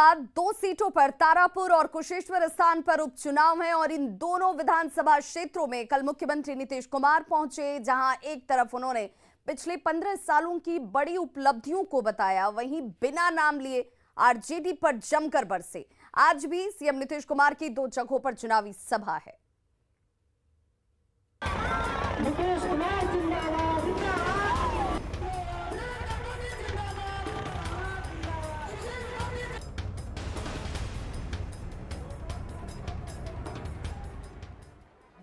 बाद दो सीटों पर तारापुर और कुशेश्वर स्थान पर उपचुनाव है और इन दोनों विधानसभा क्षेत्रों में कल मुख्यमंत्री नीतीश कुमार पहुंचे, जहां एक तरफ उन्होंने पिछले 15 सालों की बड़ी उपलब्धियों को बताया, वहीं बिना नाम लिए आरजेडी पर जमकर बरसे। आज भी सीएम नीतीश कुमार की दो जगहों पर चुनावी सभा है। नीतीश कुमार जिंदाबाद, जिंदाबाद।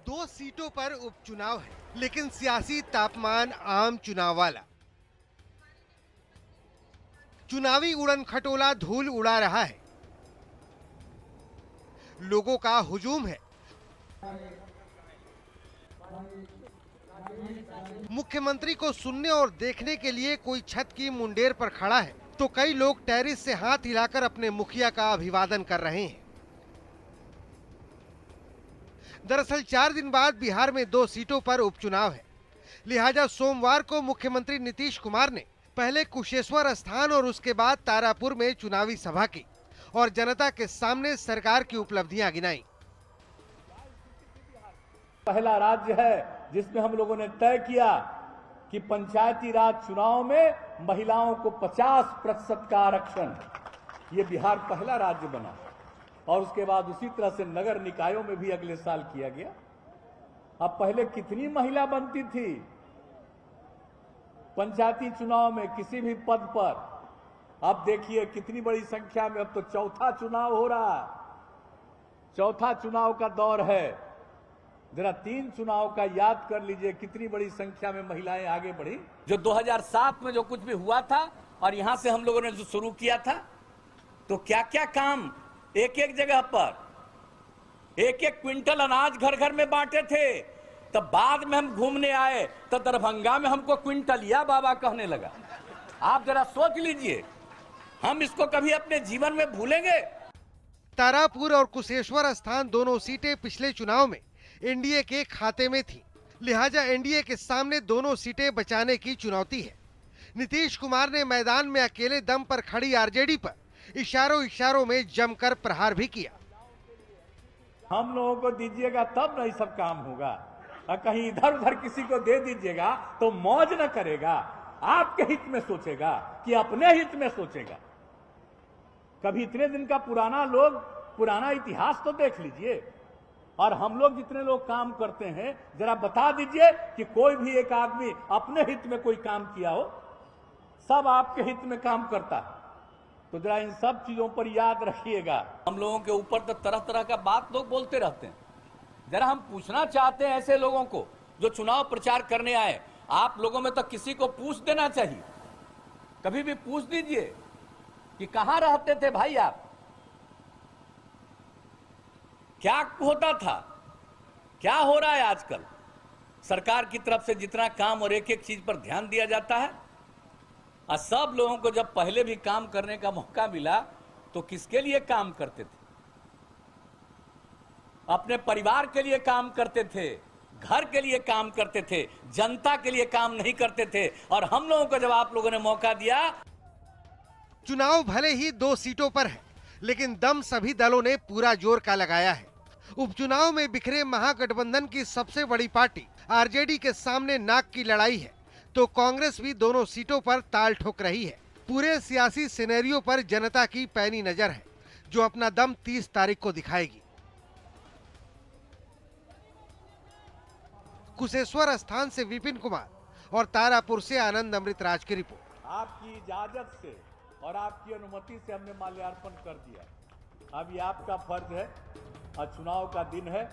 दो सीटों पर उपचुनाव है, लेकिन सियासी तापमान आम चुनाव वाला। चुनावी उड़न खटोला धूल उड़ा रहा है, लोगों का हुजूम है। मुख्यमंत्री को सुनने और देखने के लिए कोई छत की मुंडेर पर खड़ा है, तो कई लोग टेरिस से हाथ हिलाकर अपने मुखिया का अभिवादन कर रहे हैं। दरअसल 4 दिन बाद बिहार में दो सीटों पर उपचुनाव है, लिहाजा सोमवार को मुख्यमंत्री नीतीश कुमार ने पहले कुशेश्वर स्थान और उसके बाद तारापुर में चुनावी सभा की और जनता के सामने सरकार की उपलब्धियां गिनाई। पहला राज्य है जिसमें हम लोगों ने तय किया कि पंचायती राज चुनाव में महिलाओं को 50% का आरक्षण, ये बिहार पहला राज्य बना और उसके बाद उसी तरह से नगर निकायों में भी अगले साल किया गया। अब पहले कितनी महिला बनती थी पंचायती चुनाव में किसी भी पद पर, अब देखिए कितनी बड़ी संख्या में। अब तो चौथा चुनाव हो रहा है, चौथा चुनाव का दौर है। जरा 3 चुनाव का याद कर लीजिए, कितनी बड़ी संख्या में महिलाएं आगे बढ़ी। जो 2007 में जो कुछ भी हुआ था और यहां से हम लोगों ने जो शुरू किया था, तो क्या क्या काम एक एक जगह पर एक एक क्विंटल अनाज घर घर में बांटे थे। तब बाद में हम घूमने आए तो दरभंगा में हमको क्विंटलिया बाबा कहने लगा। आप जरा सोच लीजिए, हम इसको कभी अपने जीवन में भूलेंगे? तारापुर और कुशेश्वर स्थान दोनों सीटें पिछले चुनाव में एनडीए के खाते में थी, लिहाजा एनडीए के सामने दोनों सीटें बचाने की चुनौती है। नीतीश कुमार ने मैदान में अकेले दम पर खड़ी आरजेडी पर इशारों इशारों में जमकर प्रहार भी किया। हम लोगों को दीजिएगा तब नहीं सब काम होगा, और कहीं इधर उधर किसी को दे दीजिएगा तो मौज न करेगा, आपके हित में सोचेगा कि अपने हित में सोचेगा। कभी इतने दिन का पुराना इतिहास तो देख लीजिए। और हम लोग जितने लोग काम करते हैं, जरा बता दीजिए कि कोई भी एक आदमी अपने हित में कोई काम किया हो? सब आपके हित में काम करता है। तो जरा इन सब चीजों पर याद रखिएगा। हम लोगों के ऊपर तो तरह तरह का बात लोग बोलते रहते हैं। जरा हम पूछना चाहते हैं ऐसे लोगों को जो चुनाव प्रचार करने आए, आप लोगों में तो किसी को पूछ देना चाहिए। कभी भी पूछ दीजिए कि कहां रहते थे भाई आप, क्या होता था, क्या हो रहा है आजकल। सरकार की तरफ से जितना काम और एक एक चीज पर ध्यान दिया जाता है, और सब लोगों को जब पहले भी काम करने का मौका मिला तो किसके लिए काम करते थे? अपने परिवार के लिए काम करते थे, घर के लिए काम करते थे, जनता के लिए काम नहीं करते थे। और हम लोगों को जब आप लोगों ने मौका दिया। चुनाव भले ही 2 सीटों पर है, लेकिन दम सभी दलों ने पूरा जोर का लगाया है। उपचुनाव में बिखरे महागठबंधन की सबसे बड़ी पार्टी आरजेडी के सामने नाक की लड़ाई है, तो कांग्रेस भी दोनों सीटों पर ताल ठोक रही है। पूरे सियासी सिनेरियो पर जनता की पैनी नजर है, जो अपना दम 30 तारीख को दिखाएगी। कुशेश्वर स्थान से विपिन कुमार और तारापुर से आनंद अमृतराज की रिपोर्ट। आपकी इजाजत से और आपकी अनुमति से हमने माल्यार्पण कर दिया। अब ये आपका फर्ज है, और चुनाव का दिन है,